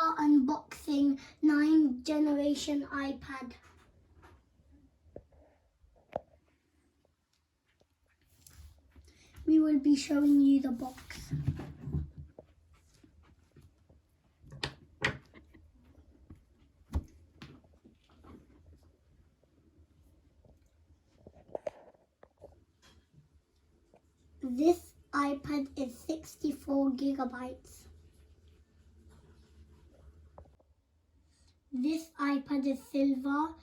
are unboxing 9th generation iPad. We will be showing you the box. This iPad is 64 gigabytes. This iPad is silver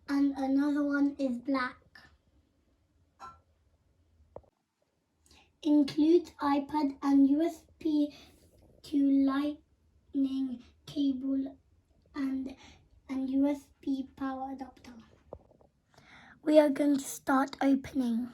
and another one is black. Includes iPad and USB to Lightning cable and USB power adapter. We are going to start opening.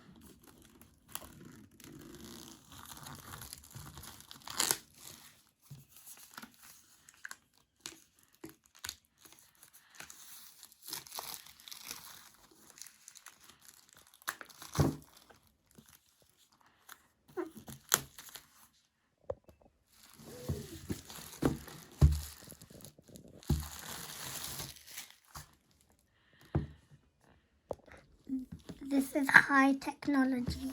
This is high technology.